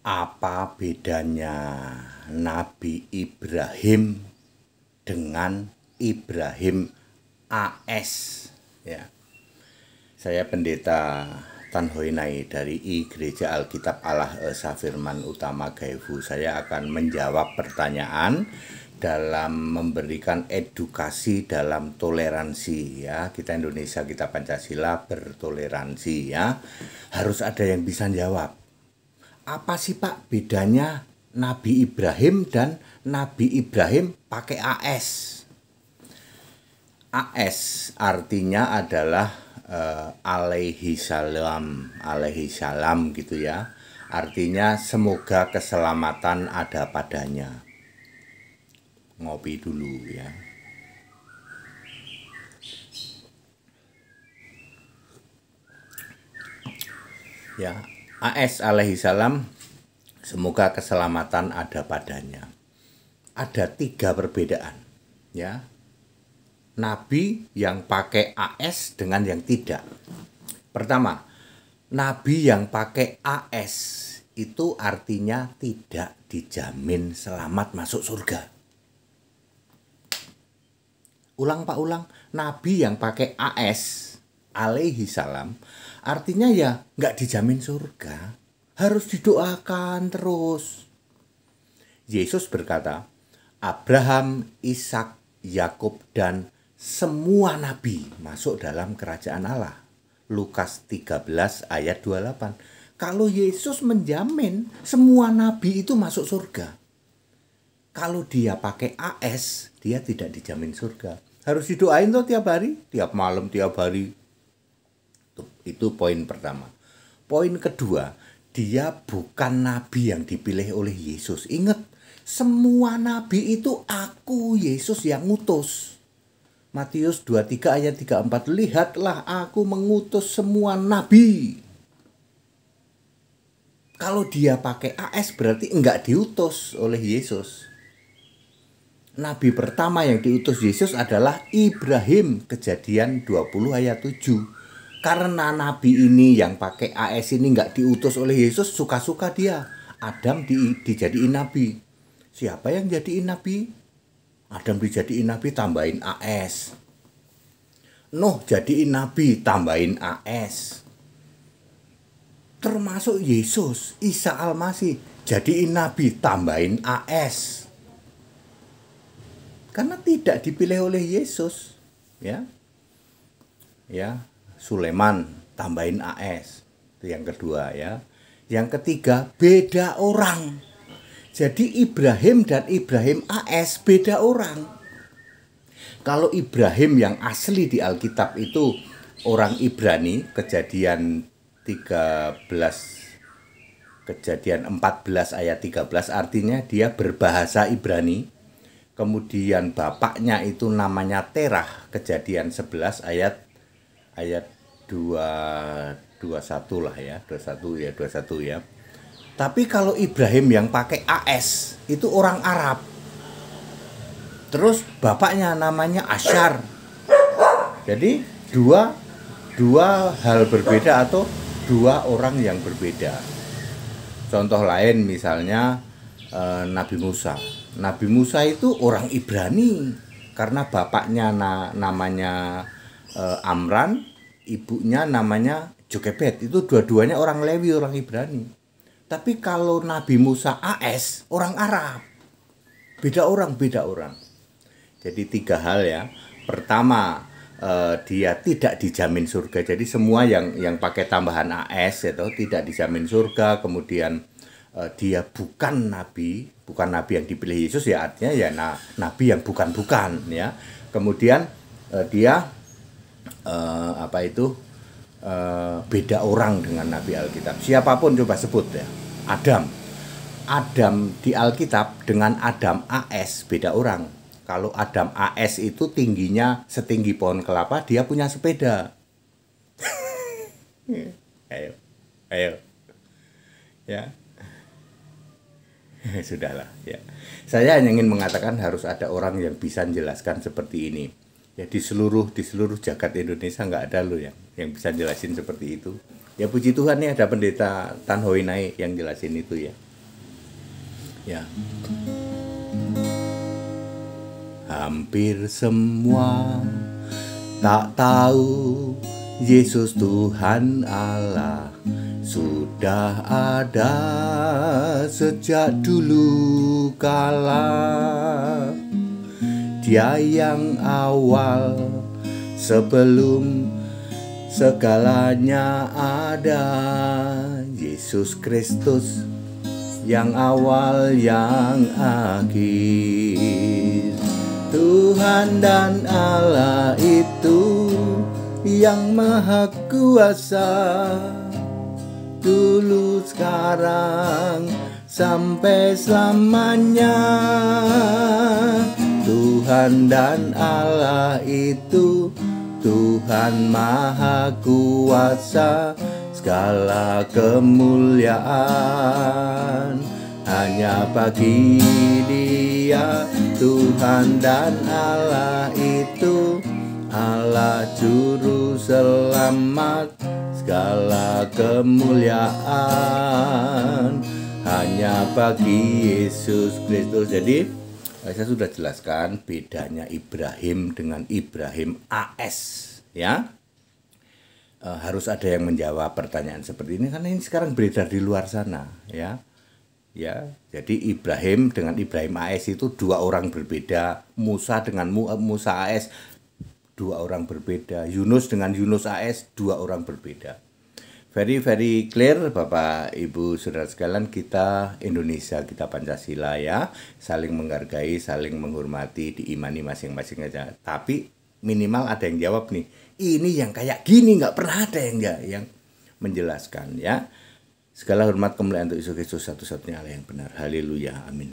Apa bedanya Nabi Ibrahim dengan Ibrahim AS? Ya, saya Pendeta Tan Hoi Nai dari Gereja Alkitab Allah Esa Firman Utama Gaefu. Saya akan menjawab pertanyaan dalam memberikan edukasi dalam toleransi, ya. Kita Indonesia, kita Pancasila bertoleransi, ya. Harus ada yang bisa jawab. Apa sih Pak bedanya Nabi Ibrahim dan Nabi Ibrahim pakai AS? AS artinya adalah alaihi salam gitu ya. Artinya semoga keselamatan ada padanya. Ngopi dulu ya. Ya, AS alaihi salam, semoga keselamatan ada padanya. Ada 3 perbedaan, ya. Nabi yang pakai AS dengan yang tidak. Pertama, Nabi yang pakai AS itu artinya tidak dijamin selamat masuk surga. Ulang Pak, ulang. Nabi yang pakai AS alaihi salam artinya ya nggak dijamin surga, harus didoakan terus. Yesus berkata, Abraham, Ishak, Yakub dan semua nabi masuk dalam kerajaan Allah. Lukas 13 ayat 28. Kalau Yesus menjamin semua nabi itu masuk surga, kalau dia pakai AS, dia tidak dijamin surga. Harus didoain tuh tiap hari, tiap malam, tiap hari. Itu poin pertama. Poin kedua, dia bukan nabi yang dipilih oleh Yesus. Ingat, semua nabi itu aku, Yesus yang ngutus. Matius 23 ayat 34, lihatlah aku mengutus semua nabi. Kalau dia pakai AS berarti enggak diutus oleh Yesus. Nabi pertama yang diutus Yesus adalah Ibrahim, Kejadian 20 ayat 7. Karena nabi ini yang pakai AS ini enggak diutus oleh Yesus, suka-suka dia. Adam dijadiin nabi. Siapa yang jadiin nabi? Adam dijadiin nabi, tambahin AS. Nuh jadiin nabi, tambahin AS. Termasuk Yesus, Isa Al-Masih, jadiin nabi, tambahin AS. Karena tidak dipilih oleh Yesus, ya. Ya, Sulaiman tambahin AS. Itu yang kedua, ya. Yang ketiga, beda orang. Jadi Ibrahim dan Ibrahim AS beda orang. Kalau Ibrahim yang asli di Alkitab itu orang Ibrani, Kejadian 14 ayat 13, artinya dia berbahasa Ibrani. Kemudian bapaknya itu namanya Terah, Kejadian 11 ayat 21 lah ya, 21 ya. Tapi kalau Ibrahim yang pakai AS itu orang Arab. Terus bapaknya namanya Asyar. Jadi dua hal berbeda atau 2 orang yang berbeda. Contoh lain misalnya Nabi Musa. Nabi Musa itu orang Ibrani karena bapaknya namanya Amran, ibunya namanya Jokebed. Itu dua-duanya orang Lewi, orang Ibrani. Tapi kalau Nabi Musa AS, orang Arab. Beda orang. Jadi 3 hal ya. Pertama, dia tidak dijamin surga. Jadi semua yang pakai tambahan AS itu tidak dijamin surga. Kemudian dia bukan nabi yang dipilih Yesus, ya artinya ya nabi yang bukan ya. Kemudian dia beda orang dengan nabi Alkitab. Siapapun coba sebut ya. Adam di Alkitab dengan Adam AS beda orang. Kalau Adam AS itu tingginya setinggi pohon kelapa, dia punya sepeda. Ayo. Ya. Sudahlah ya. Saya hanya ingin mengatakan harus ada orang yang bisa menjelaskan seperti ini. Ya di seluruh jagat Indonesia nggak ada loh yang bisa jelasin seperti itu. Ya puji Tuhan nih ada Pendeta Tan Hoi Nai yang jelasin itu ya. Ya. Hampir semua tak tahu Yesus Tuhan Allah sudah ada sejak dulu kala. Dia yang awal sebelum segalanya ada. Yesus Kristus yang awal yang akhir. Tuhan dan Allah itu yang maha kuasa, dulu sekarang sampai selamanya. Tuhan dan Allah itu Tuhan maha kuasa, segala kemuliaan hanya bagi Dia. Tuhan dan Allah itu Allah juru selamat, segala kemuliaan hanya bagi Yesus Kristus. Jadi saya sudah jelaskan bedanya Ibrahim dengan Ibrahim AS, ya. Harus ada yang menjawab pertanyaan seperti ini karena ini sekarang beredar di luar sana, ya. Ya, jadi Ibrahim dengan Ibrahim AS itu dua orang berbeda. Musa dengan Musa AS dua orang berbeda. Yunus dengan Yunus AS dua orang berbeda. Very clear Bapak Ibu Saudara sekalian, kita Indonesia, kita Pancasila, ya. Saling menghargai, saling menghormati, diimani masing-masing aja. Tapi minimal ada yang jawab nih. Ini yang kayak gini nggak pernah ada yang menjelaskan, ya. Segala hormat kemuliaan untuk Yesus Kristus, satu-satunya Allah yang benar. Haleluya, amin.